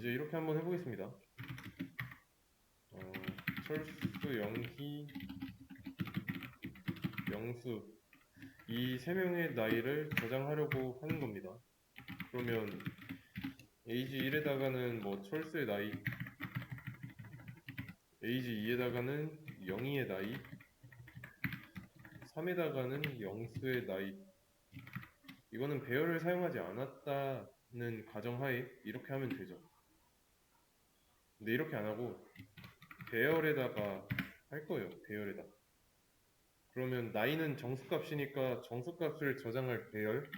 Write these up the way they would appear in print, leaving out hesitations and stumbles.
이제 이렇게 한번 해보겠습니다. 철수, 영희, 영수 이 세 명의 나이를 저장하려고 하는 겁니다. 그러면 에이지 1에다가는 뭐 철수의 나이, 에이지 2에다가는 영희의 나이, 3에다가는 영수의 나이. 이거는 배열을 사용하지 않았다는 가정하에 이렇게 하면 되죠. 근데 이렇게 안 하고 배열에다가 할 거예요. 배열에다. 그러면 나이는 정수값이니까 정수값을 저장할 배열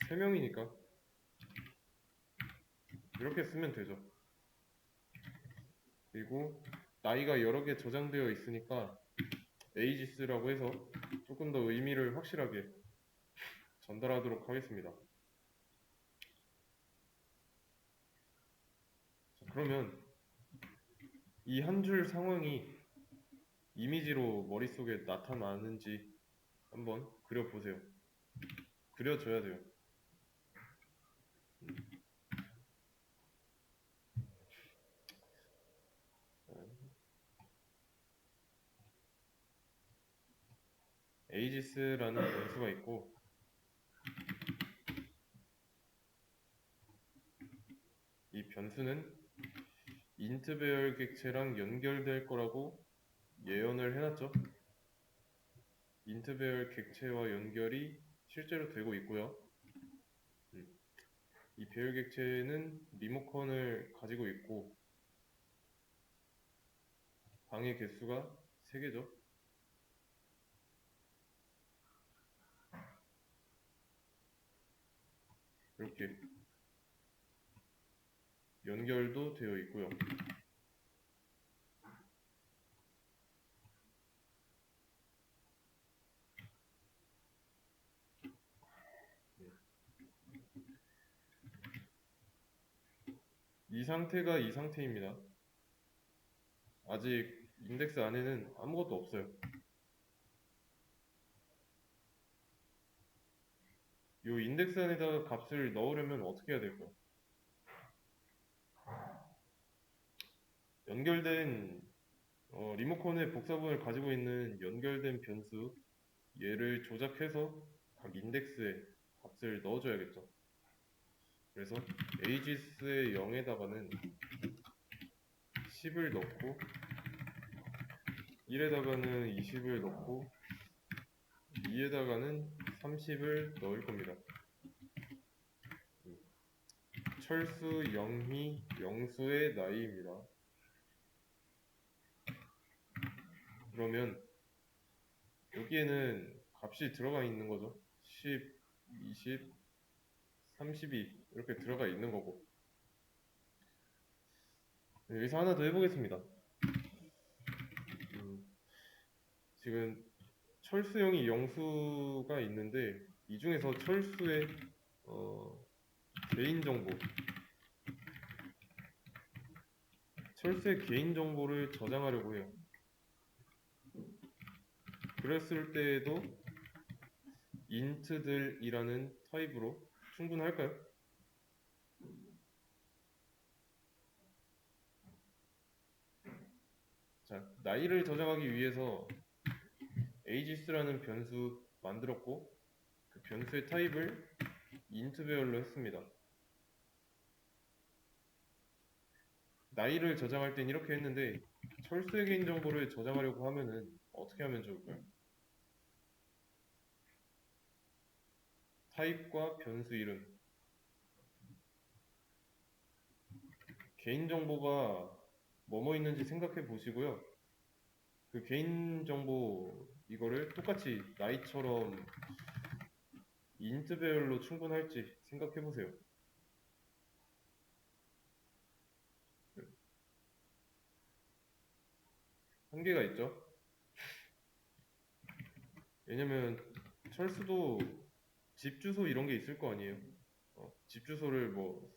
3명이니까 이렇게 쓰면 되죠. 그리고 나이가 여러 개 저장되어 있으니까 에이지스라고 해서 조금 더 의미를 확실하게 전달하도록 하겠습니다. 자, 그러면 이 한 줄 상황이 이미지로 머릿속에 나타나는지 한번 그려보세요. 그려줘야 돼요. 에이지스라는 변수가 있고 이 변수는 인트 배열 객체랑 연결될 거라고 예언을 해놨죠. 인트 배열 객체와 연결이 실제로 되고 있고요. 이 배열 객체는 리모컨을 가지고 있고 방의 개수가 3개죠. 이렇게 연결도 되어 있고요. 이 상태가 이 상태입니다. 아직 인덱스 안에는 아무것도 없어요. 이 인덱스 안에다가 값을 넣으려면 어떻게 해야 될까요? 연결된 리모컨의 복사본을 가지고 있는 연결된 변수 얘를 조작해서 각 인덱스에 값을 넣어줘야겠죠. 그래서 에이지스의 0에다가는 10을 넣고 1에다가는 20을 넣고 2에다가는 30을 넣을 겁니다. 철수, 영희, 영수의 나이입니다. 그러면 여기에는 값이 들어가 있는 거죠. 10, 20, 32 이렇게 들어가 있는 거고. 여기서 하나 더 해보겠습니다. 지금 철수형이 영수가 있는데 이 중에서 철수의 개인정보, 철수의 개인정보를 저장하려고 해요. 그랬을 때에도 int들이라는 타입으로 충분할까요? 자, 나이를 저장하기 위해서 ages라는 변수 만들었고 그 변수의 타입을 int 배열로 했습니다. 나이를 저장할 땐 이렇게 했는데 철수의 개인정보를 저장하려고 하면은 어떻게 하면 좋을까요? 타입과 변수 이름 개인정보가 뭐뭐 있는지 생각해 보시고요. 그 개인정보 이거를 똑같이 나이처럼 인트 배열로 충분할지 생각해 보세요. 한계가 있죠. 왜냐면 철수도 집 주소 이런 게 있을 거 아니에요. 집 주소를 뭐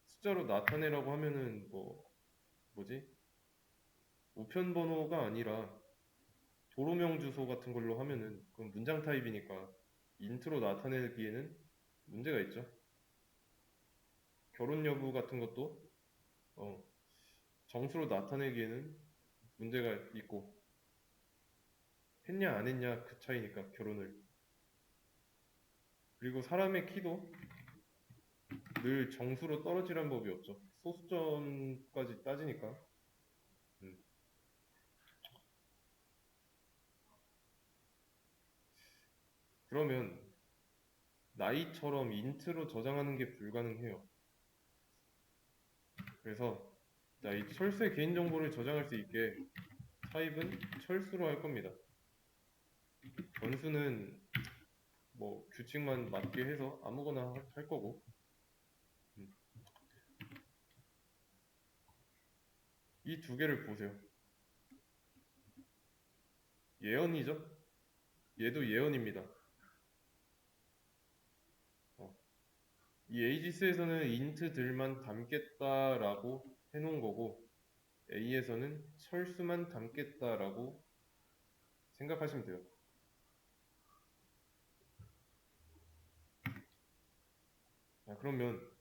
숫자로 나타내라고 하면은 뭐지? 우편 번호가 아니라 도로명 주소 같은 걸로 하면은 그건 문장 타입이니까 인트로 나타내기에는 문제가 있죠. 결혼 여부 같은 것도 정수로 나타내기에는 문제가 있고, 했냐 안 했냐 그 차이니까 결혼을. 그리고 사람의 키도 늘 정수로 떨어지란 법이 없죠. 소수점까지 따지니까. 음. 그러면 나이처럼 인트로 저장하는 게 불가능해요. 그래서 자, 이 철수의 개인정보를 저장할 수 있게 타입은 철수로 할 겁니다. 변수는 뭐 규칙만 맞게 해서 아무거나 할 거고. 이 두 개를 보세요. 예언이죠? 얘도 예언입니다. 이 에이지스에서는 인트들만 담겠다라고 해놓은 거고, A에서는 철수만 담겠다라고 생각하시면 돼요. 자, 그러면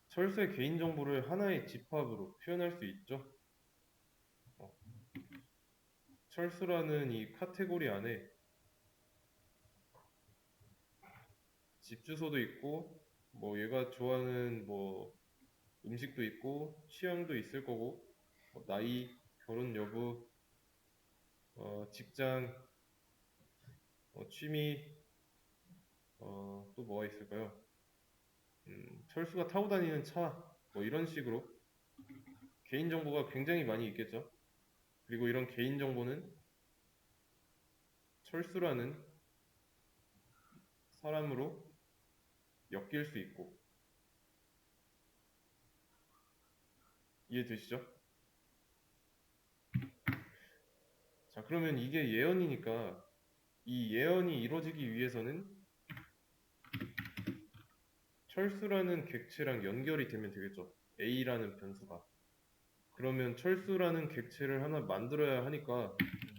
철수의 개인정보를 하나의 집합으로 표현할 수 있죠? 철수라는 이 카테고리 안에 집 주소도 있고, 뭐 얘가 좋아하는 뭐 음식도 있고, 취향도 있을 거고, 뭐 나이, 결혼 여부, 직장, 취미, 또 뭐가 있을까요? 철수가 타고 다니는 차, 뭐 이런 식으로 개인정보가 굉장히 많이 있겠죠. 그리고 이런 개인정보는 철수라는 사람으로 엮일 수 있고, 이해되시죠? 자, 그러면 이게 예언이니까 이 예언이 이루어지기 위해서는 철수라는 객체랑 연결이 되면 되겠죠. A라는 변수가. 그러면 철수라는 객체를 하나 만들어야 하니까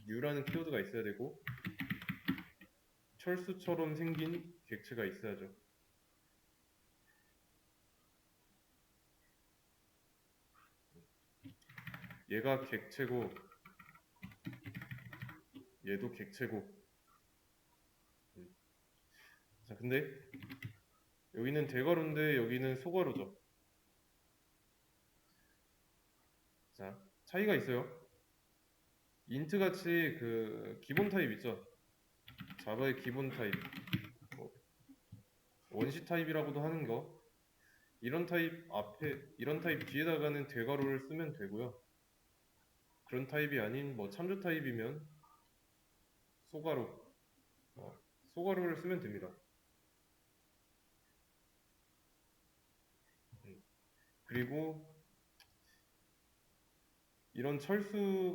U라는 키워드가 있어야 되고 철수처럼 생긴 객체가 있어야죠. 얘가 객체고 얘도 객체고. 자, 근데 여기는 대괄호인데 여기는 소괄호죠. 자, 차이가 있어요. 인트 같이 그 기본 타입 있죠. 자바의 기본 타입, 뭐 원시 타입이라고도 하는 거. 이런 타입 뒤에다가는 대괄호를 쓰면 되고요. 그런 타입이 아닌 뭐 참조 타입이면 소괄호, 소괄호를 쓰면 됩니다. 그리고 이런 철수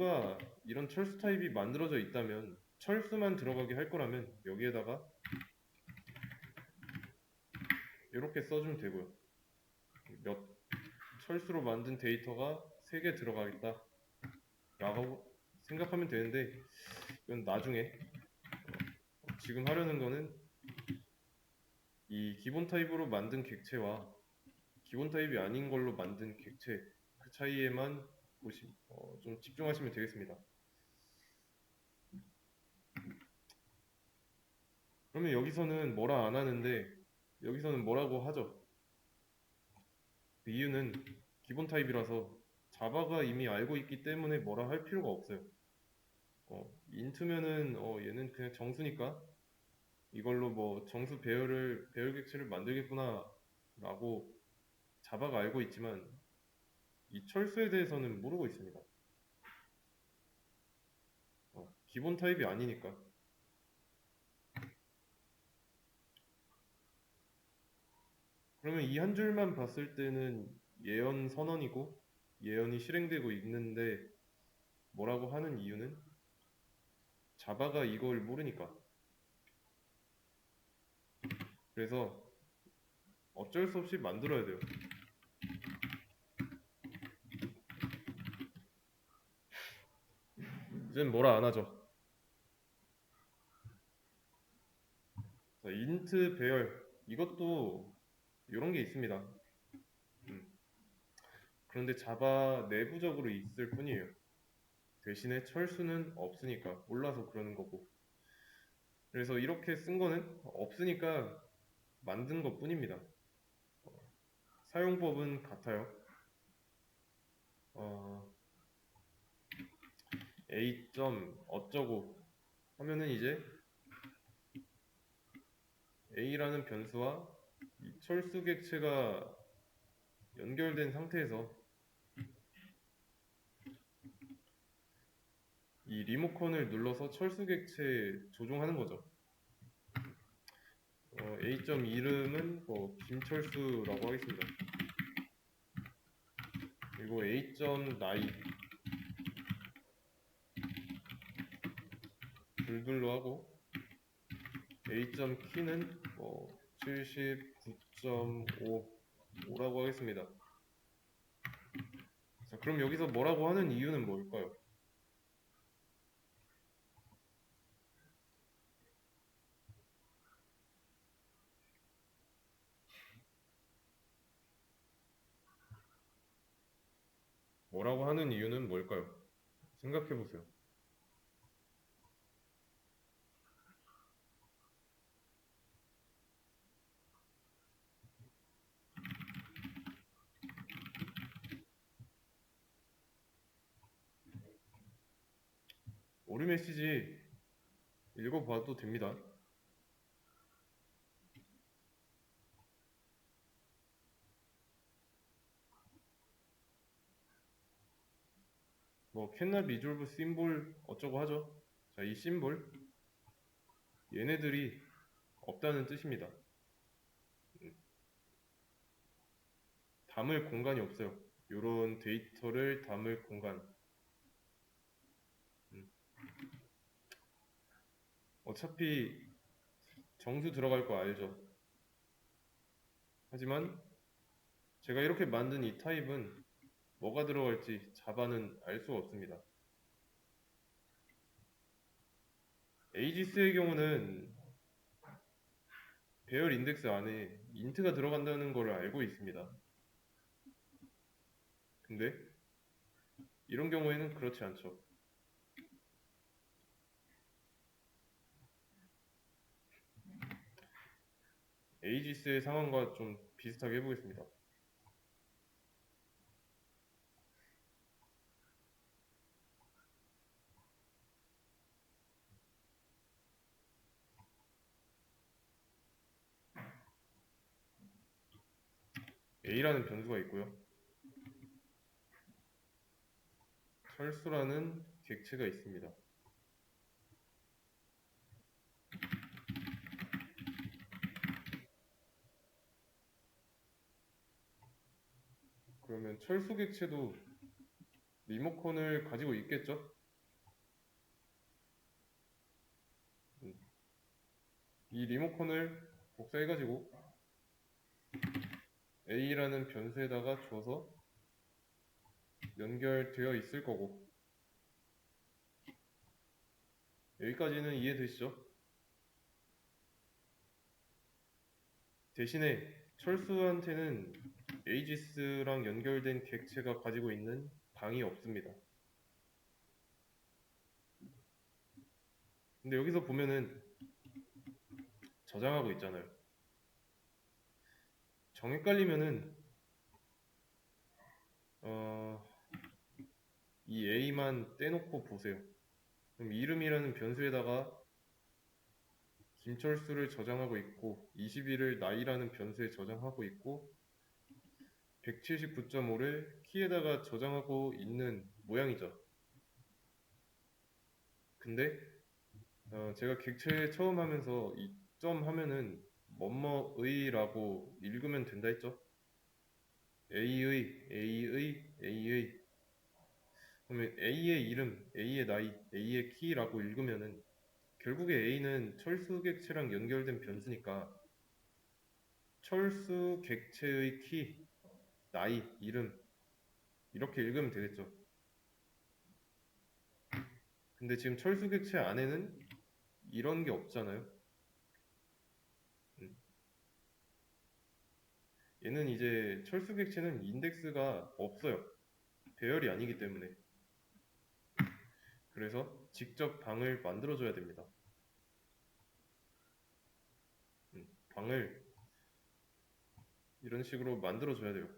타입이 만들어져 있다면 철수만 들어가게 할 거라면 여기에다가 이렇게 써주면 되고요. 몇 철수로 만든 데이터가 3개 들어가겠다 라고 생각하면 되는데 이건 나중에 지금 하려는 거는 이 기본 타입으로 만든 객체와 기본 타입이 아닌 걸로 만든 객체 그 차이에만 좀 집중하시면 되겠습니다. 그러면 여기서는 뭐라 안 하는데 여기서는 뭐라고 하죠? 그 이유는 기본 타입이라서 자바가 이미 알고 있기 때문에 뭐라 할 필요가 없어요. 인트면은 얘는 그냥 정수니까 이걸로 뭐 정수 배열 객체를 만들겠구나 라고 자바가 알고 있지만 이 철수에 대해서는 모르고 있습니다. 기본 타입이 아니니까. 그러면 이 한 줄만 봤을 때는 예언 선언이고 예언이 실행되고 있는데 뭐라고 하는 이유는 자바가 이걸 모르니까. 그래서 어쩔 수 없이 만들어야 돼요. 이젠 뭐라 안 하죠. 자, 인트 배열 이것도 이런 게 있습니다. 음, 그런데 자바 내부적으로 있을 뿐이에요. 대신에 철수는 없으니까 몰라서 그러는 거고. 그래서 이렇게 쓴 거는 없으니까 만든 것 뿐입니다. 사용법은 같아요. 어, A 점 어쩌고 하면은 이제 A라는 변수와 이 철수 객체가 연결된 상태에서 이 리모컨을 눌러서 철수 객체 조종하는 거죠. A 점 이름은 뭐 김철수라고 하겠습니다. 그리고 A 점 나이 둘둘로 하고 A 점 키는 뭐 79.5라고 하겠습니다. 자, 그럼 여기서 뭐라고 하는 이유는 뭘까요? 뭐라고 하는 이유는 뭘까요? 생각해 보세요. 오류 메시지 읽어봐도 됩니다. 뭐 캔날 리졸브 심볼 어쩌고 하죠. 자, 이 심볼 얘네들이 없다는 뜻입니다. 담을 공간이 없어요. 이런 데이터를 담을 공간. 음, 어차피 정수 들어갈 거 알죠. 하지만 제가 이렇게 만든 이 타입은 뭐가 들어갈지 자바는 알 수 없습니다. 에이지스의 경우는 배열 인덱스 안에 인트가 들어간다는 걸 알고 있습니다. 근데 이런 경우에는 그렇지 않죠. 에이지스의 상황과 좀 비슷하게 해보겠습니다. A라는 변수가 있고요. 철수라는 객체가 있습니다. 그러면 철수 객체도 리모컨을 가지고 있겠죠? 이 리모컨을 복사해가지고 A라는 변수에다가 줘서 연결되어 있을 거고 여기까지는 이해되시죠? 대신에 철수한테는 에이지스랑 연결된 객체가 가지고 있는 방이 없습니다. 근데 여기서 보면은 저장하고 있잖아요. 정 헷갈리면은 이 A만 떼놓고 보세요. 그럼 이름이라는 변수에다가 김철수를 저장하고 있고 21을 나이라는 변수에 저장하고 있고 179.5를 키에다가 저장하고 있는 모양이죠. 근데 제가 객체 처음 하면서 이 점 하면은 뭐뭐의라고 읽으면 된다 했죠. A의 그러면 A의 이름, A의 나이, A의 키라고 읽으면은 결국에 A는 철수 객체랑 연결된 변수니까 철수 객체의 키, 나이, 이름 이렇게 읽으면 되겠죠. 근데 지금 철수 객체 안에는 이런 게 없잖아요. 음. 얘는 이제 철수 객체는 인덱스가 없어요. 배열이 아니기 때문에. 그래서 직접 방을 만들어줘야 됩니다. 방을 이런 식으로 만들어줘야 돼요.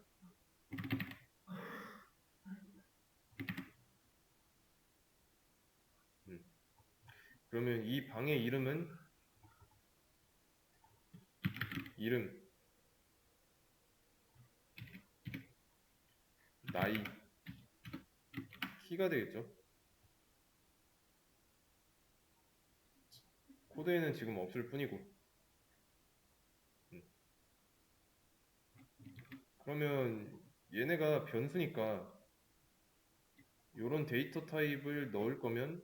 그러면 이 방의 이름은 이름, 나이, 키가 되겠죠. 코드에는 지금 없을 뿐이고. 그러면 얘네가 변수니까 이런 데이터 타입을 넣을 거면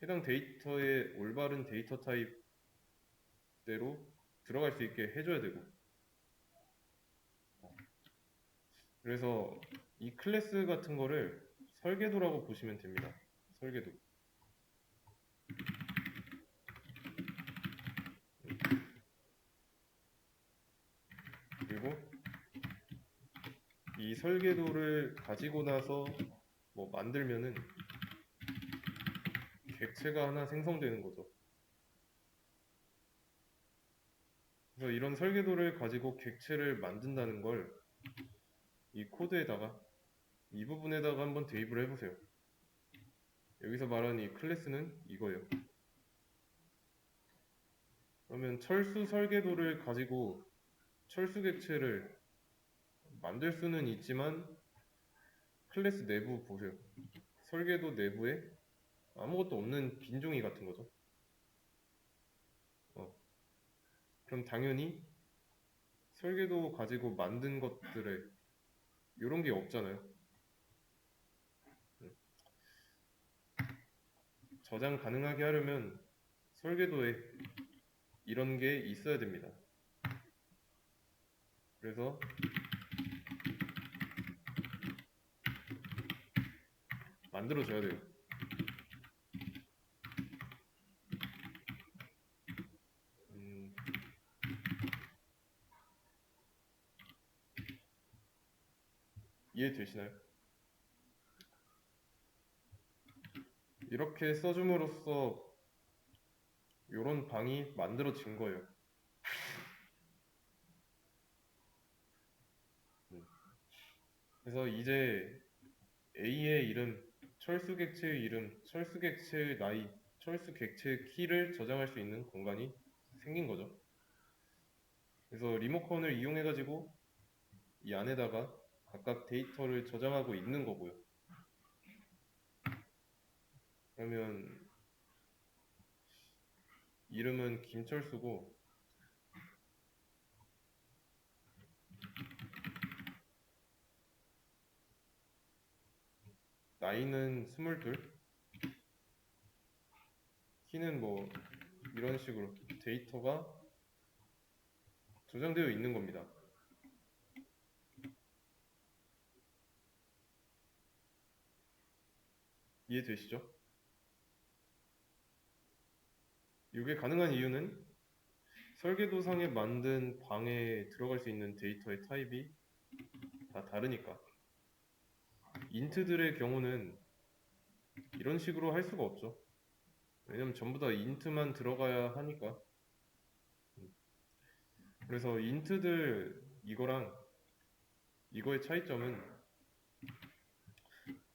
해당 데이터의 올바른 데이터 타입대로 들어갈 수 있게 해줘야 되고. 그래서 이 클래스 같은 거를 설계도라고 보시면 됩니다. 설계도. 그리고 이 설계도를 가지고 나서 뭐 만들면은 객체가 하나 생성되는 거죠. 그래서 이런 설계도를 가지고 객체를 만든다는 걸 이 코드에다가 이 부분에다가 한번 대입을 해보세요. 여기서 말하는 이 클래스는 이거예요. 그러면 철수 설계도를 가지고 철수 객체를 만들 수는 있지만 클래스 내부 보세요. 설계도 내부에 아무것도 없는 빈 종이 같은 거죠. 그럼 당연히 설계도 가지고 만든 것들에 이런 게 없잖아요. 저장 가능하게 하려면 설계도에 이런 게 있어야 됩니다. 그래서 만들어줘야 돼요. 이해되시나요? 이렇게 써줌으로써 이런 방이 만들어진 거예요. 그래서 이제 A의 이름, 철수객체의 이름, 철수객체의 나이, 철수객체의 키를 저장할 수 있는 공간이 생긴 거죠. 그래서 리모컨을 이용해가지고 이 안에다가 각각 데이터를 저장하고 있는 거고요. 그러면 이름은 김철수고 나이는 22, 키는 뭐 이런 식으로 데이터가 저장되어 있는 겁니다. 이해되시죠? 이게 가능한 이유는 설계도상에 만든 방에 들어갈 수 있는 데이터의 타입이 다 다르니까. 인트들의 경우는 이런 식으로 할 수가 없죠. 왜냐면 전부 다 인트만 들어가야 하니까. 그래서 인트들 이거랑 이거의 차이점은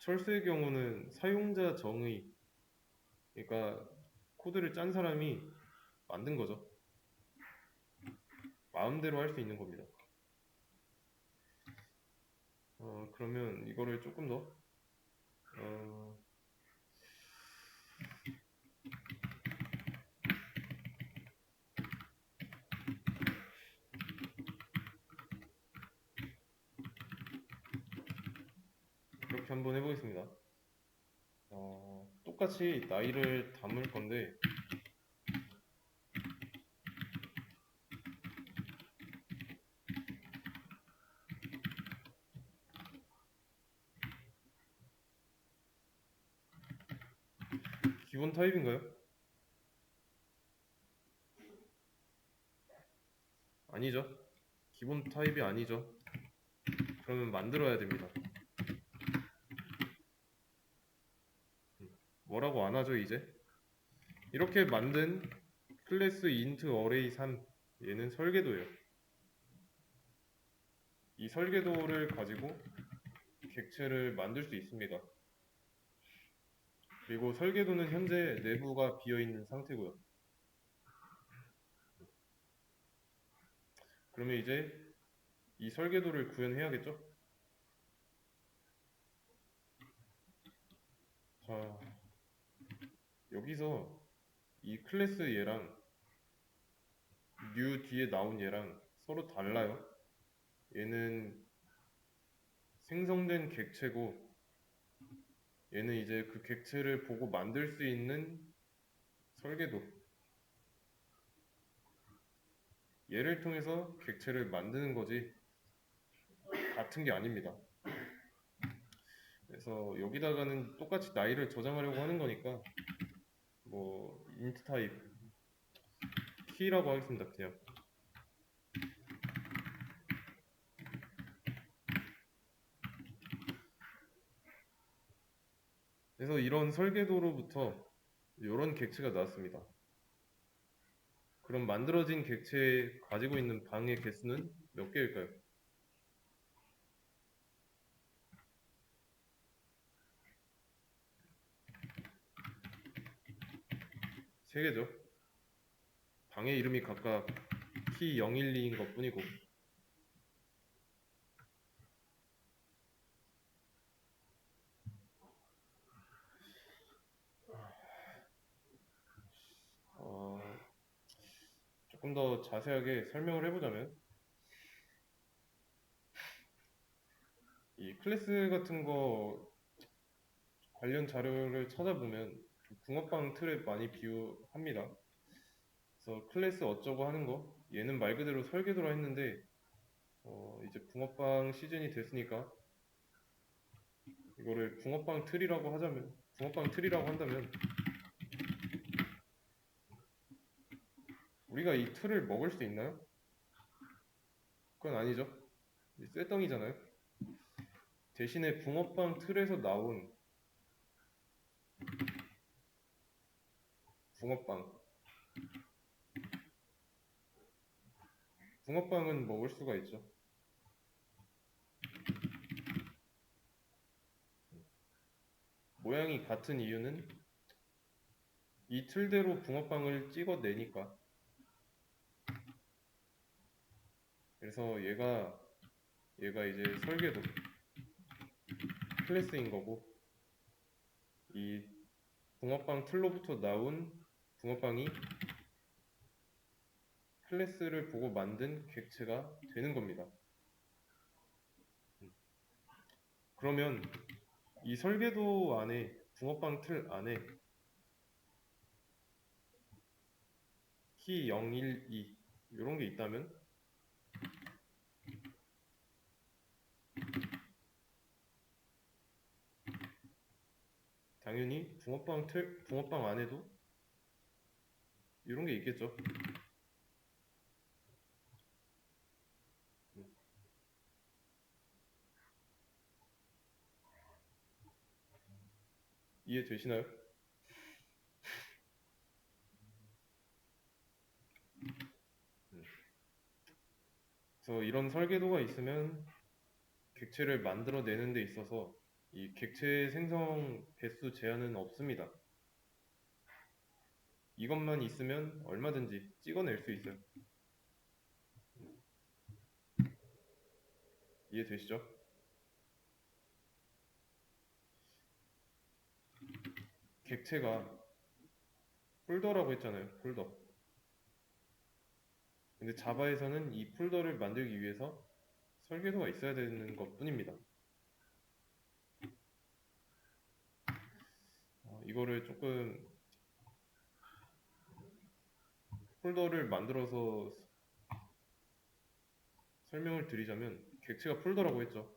철수의 경우는 사용자 정의, 그러니까 코드를 짠 사람이 만든 거죠. 마음대로 할 수 있는 겁니다. 그러면 이거를 조금 더 이렇게 한번 해보겠습니다. 똑같이 나이를 담을 건데 기본 타입인가요? 아니죠. 기본 타입이 아니죠. 그러면 만들어야 됩니다. 뭐라고 안 하죠 이제? 이렇게 만든 클래스 int array 3 얘는 설계도예요. 이 설계도를 가지고 객체를 만들 수 있습니다. 그리고 설계도는 현재 내부가 비어있는 상태고요. 그러면 이제 이 설계도를 구현해야겠죠? 자, 여기서 이 클래스 얘랑 new 뒤에 나온 얘랑 서로 달라요. 얘는 생성된 객체고 얘는 이제 그 객체를 보고 만들 수 있는 설계도. 얘를 통해서 객체를 만드는 거지 같은 게 아닙니다. 그래서 여기다가는 똑같이 나이를 저장하려고 하는 거니까 뭐 int 타입 키라고 하겠습니다. 그냥. 그래서 이런 설계도로부터 이런 객체가 나왔습니다. 그럼 만들어진 객체에 가지고 있는 방의 개수는 몇 개일까요? 세 개죠. 방의 이름이 각각 P012인 것 뿐이고 어, 조금 더 자세하게 설명을 해보자면 이 클래스 같은 거 관련 자료를 찾아보면 붕어빵 틀에 많이 비유합니다. 그래서 클래스 어쩌고 하는 거 얘는 말 그대로 설계도라 했는데 이제 붕어빵 시즌이 됐으니까 이거를 붕어빵 틀이라고 한다면 우리가 이 틀을 먹을 수 있나요? 그건 아니죠. 쇠덩이잖아요. 대신에 붕어빵 틀에서 나온 붕어빵. 붕어빵은 먹을 수가 있죠. 모양이 같은 이유는 이 틀대로 붕어빵을 찍어내니까. 그래서 얘가 이제 설계도 클래스인 거고 이 붕어빵 틀로부터 나온 붕어빵이 클래스를 보고 만든 객체가 되는 겁니다. 그러면 이 설계도 안에 붕어빵 틀 안에 키 0, 1, 2 이런 게 있다면 당연히 붕어빵 안에도 이런 게 있겠죠. 이해되시나요? 그래서 이런 설계도가 있으면 객체를 만들어내는 데 있어서 이 객체 생성 개수 제한은 없습니다. 이것만 있으면 얼마든지 찍어낼 수 있어요. 이해되시죠? 객체가 폴더라고 했잖아요. 폴더. 근데 자바에서는 이 폴더를 만들기 위해서 설계도가 있어야 되는 것 뿐입니다. 이거를 조금 폴더를 만들어서 설명을 드리자면 객체가 폴더라고 했죠.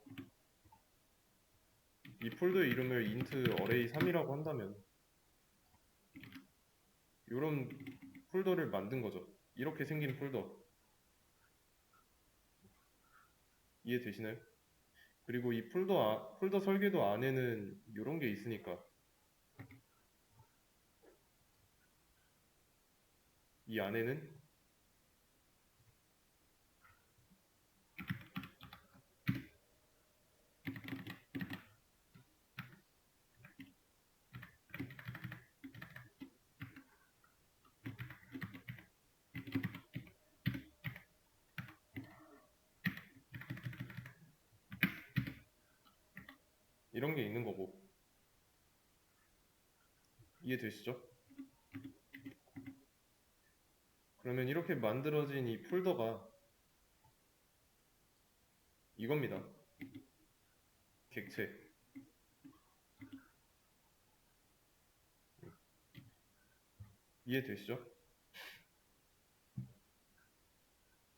이 폴더의 이름을 int array 3이라고 한다면 이런 폴더를 만든 거죠. 이렇게 생긴 폴더. 이해되시나요? 그리고 이 폴더 설계도 안에는 이런 게 있으니까 이 안에는 이런 게 있는 거고 이해되시죠? 그러면 이렇게 만들어진 이 폴더가 이겁니다. 객체. 이해되시죠?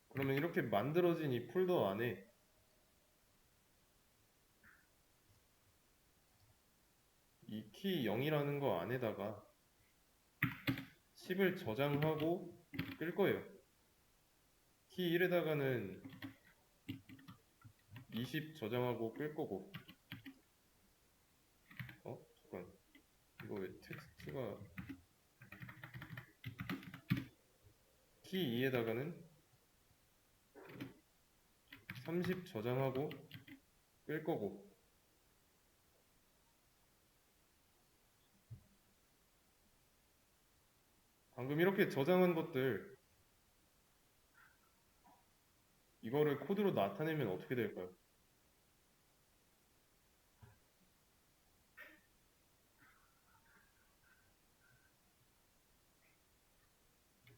그러면 이렇게 만들어진 이 폴더 안에 이 키 0이라는 거 안에다가 10을 저장하고 끌 거예요. 키 1에다가는 20 저장하고 끌 거고. 잠깐. 이거 왜 텍스트가 키 2에다가는 30 저장하고 끌 거고. 방금 이렇게 저장한 것들 이거를 코드로 나타내면 어떻게 될까요?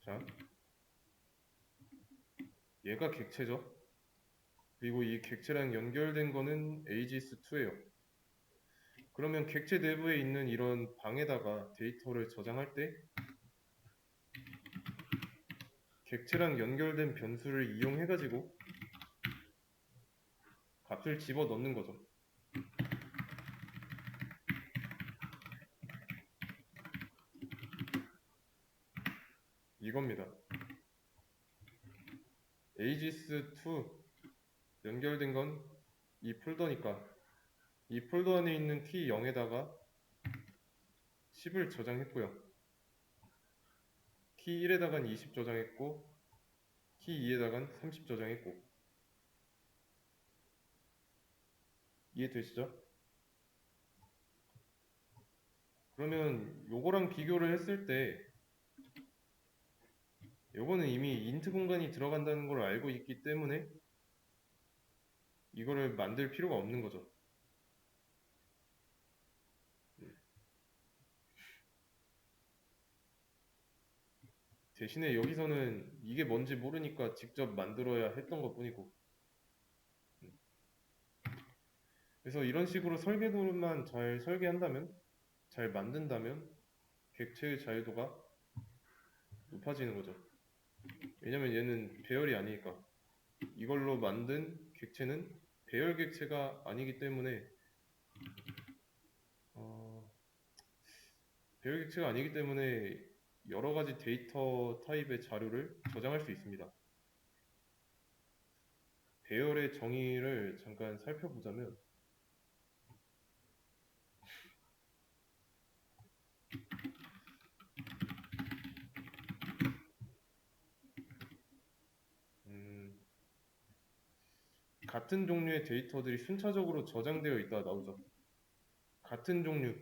자, 얘가 객체죠. 그리고 이 객체랑 연결된 거는 aegis2예요. 그러면 객체 내부에 있는 이런 방에다가 데이터를 저장할 때 객체랑 연결된 변수를 이용해가지고 값을 집어 넣는 거죠. 이겁니다. aegis2 연결된 건 이 폴더니까 이 폴더 안에 있는 키 0에다가 10을 저장했고요. 키 1에다간 20 저장했고 키 2에다간 30 저장했고 이해되시죠? 그러면 요거랑 비교를 했을 때 요거는 이미 인트 공간이 들어간다는 걸 알고 있기 때문에 이거를 만들 필요가 없는 거죠. 대신에 여기서는 이게 뭔지 모르니까 직접 만들어야 했던 것 뿐이고. 그래서 이런 식으로 설계도만 잘 설계한다면, 잘 만든다면 객체의 자유도가 높아지는 거죠. 왜냐면 얘는 배열이 아니니까. 이걸로 만든 객체는 배열 객체가 아니기 때문에 어, 배열 객체가 아니기 때문에 여러 가지 데이터 타입의 자료를 저장할 수 있습니다. 배열의 정의를 잠깐 살펴보자면 음, 같은 종류의 데이터들이 순차적으로 저장되어 있다 나오죠. 같은 종류,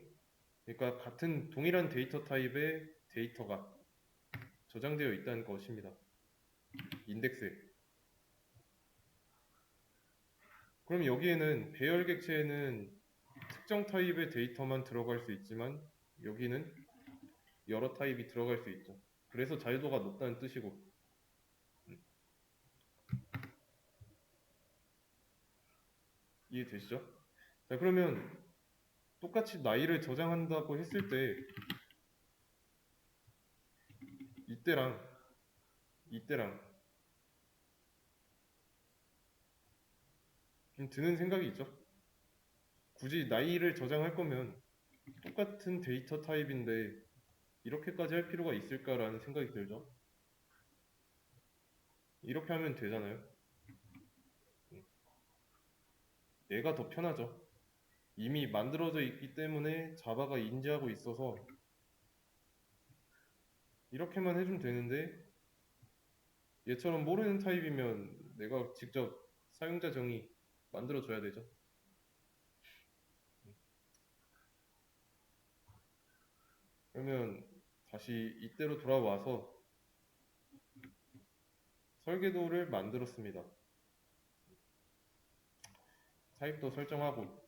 그러니까 같은 동일한 데이터 타입의 데이터가 저장되어 있다는 것입니다. 인덱스에. 그럼 여기에는 배열 객체에는 특정 타입의 데이터만 들어갈 수 있지만 여기는 여러 타입이 들어갈 수 있죠. 그래서 자유도가 높다는 뜻이고. 이해되시죠? 자, 그러면 똑같이 나이를 저장한다고 했을 때 이때랑 이때랑 좀 드는 생각이 있죠. 굳이 나이를 저장할 거면 똑같은 데이터 타입인데 이렇게까지 할 필요가 있을까라는 생각이 들죠. 이렇게 하면 되잖아요. 얘가 더 편하죠. 이미 만들어져 있기 때문에 자바가 인지하고 있어서 이렇게만 해주면 되는데, 얘처럼 모르는 타입이면 내가 직접 사용자 정의 만들어줘야 되죠. 그러면 다시 이때로 돌아와서 설계도를 만들었습니다. 타입도 설정하고.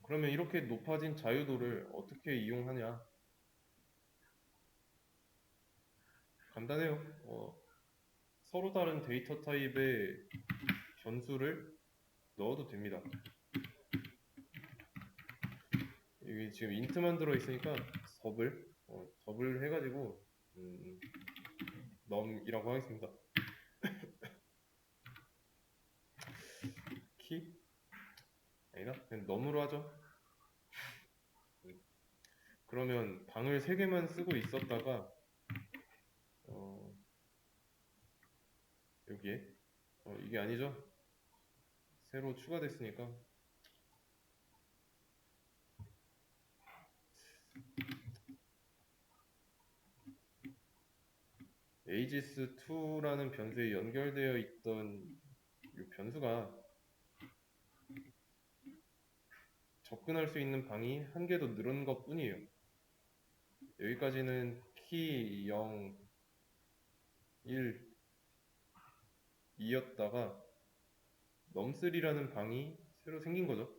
그러면 이렇게 높아진 자유도를 어떻게 이용하냐? 간단해요. 서로 다른 데이터 타입의 변수를 넣어도 됩니다. 여기 지금 인트만 들어있으니까 덥을 해가지고 num이라고 하겠습니다. 키? 아니다. 그냥 num으로 하죠. 그러면 방을 3개만 쓰고 있었다가 여기에 이게 아니죠? 새로 추가됐으니까 aegis2라는 변수에 연결되어 있던 이 변수가 접근할 수 있는 방이 한 개 더 늘은 것 뿐이에요. 여기까지는 키 0, 1, 2였다가 num3라는 방이 새로 생긴 거죠.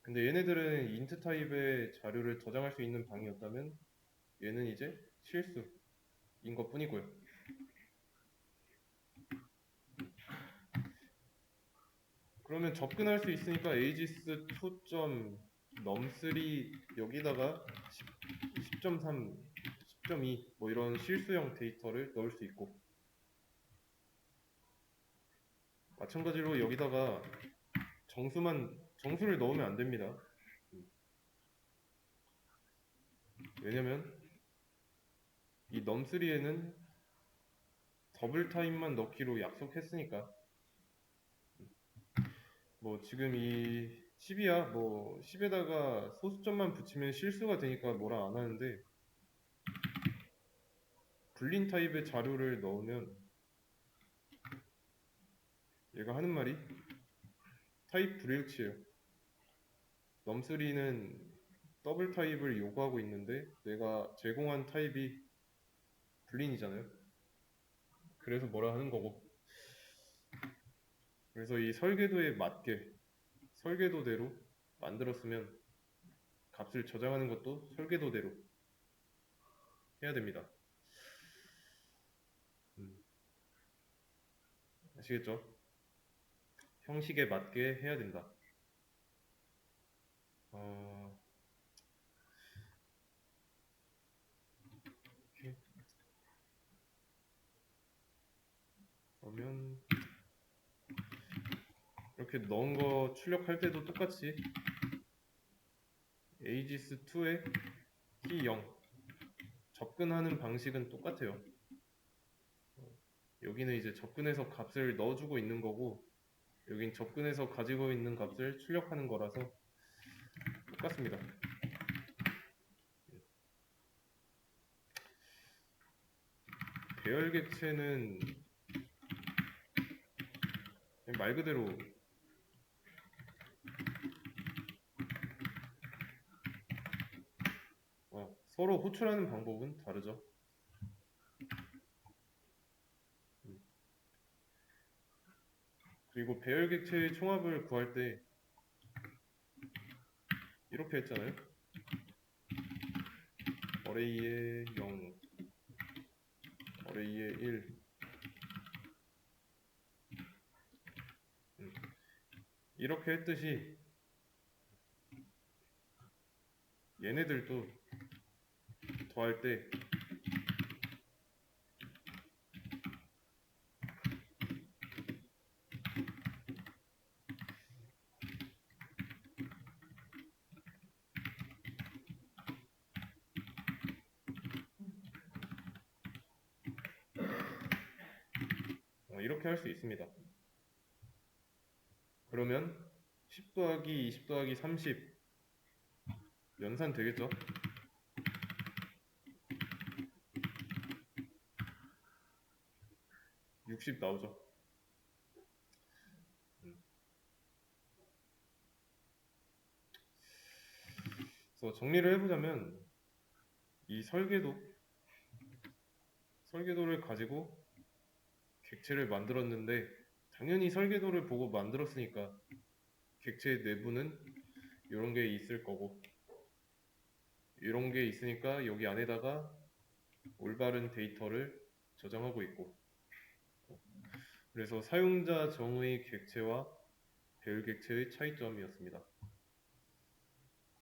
근데 얘네들은 int 타입의 자료를 저장할 수 있는 방이었다면 얘는 이제 실수인 것 뿐이고요. 그러면 접근할 수 있으니까 aegis2.num3 여기다가 10.3, 10.2 뭐 이런 실수형 데이터를 넣을 수 있고, 마찬가지로 여기다가 정수를 넣으면 안 됩니다. 왜냐면 이 num3에는 더블 타입만 넣기로 약속했으니까. 뭐 지금 이 10이야 뭐 10에다가 소수점만 붙이면 실수가 되니까 뭐라 안 하는데, 불린 타입의 자료를 넣으면 얘가 하는 말이 타입 불일치예요. num3는 더블 타입을 요구하고 있는데 내가 제공한 타입이 불린이잖아요. 그래서 뭐라 하는 거고. 그래서 이 설계도에 맞게 설계도대로 만들었으면 값을 저장하는 것도 설계도대로 해야 됩니다. 아시겠죠? 형식에 맞게 해야 된다. 이렇게. 그러면 이렇게 넣은 거 출력할 때도 똑같이 aegis2에 키 0 접근하는 방식은 똑같아요. 여기는 이제 접근해서 값을 넣어주고 있는 거고, 여긴 접근해서 가지고 있는 값을 출력하는 거라서 똑같습니다. 배열객체는 말 그대로 서로 호출하는 방법은 다르죠. 그리고 배열객체의 총합을 구할 때 이렇게 했잖아요. array의 0, array의 1. 이렇게 했듯이 얘네들도 더할 때 이렇게 할 수 있습니다. 그러면 10 더하기 20 더하기 30 연산 되겠죠? 60 나오죠. 그래서 정리를 해보자면 이 설계도를 가지고 객체를 만들었는데 당연히 설계도를 보고 만들었으니까 객체 내부는 이런 게 있을 거고 이런 게 있으니까 여기 안에다가 올바른 데이터를 저장하고 있고 그래서 사용자 정의 객체와 배열 객체의 차이점이었습니다.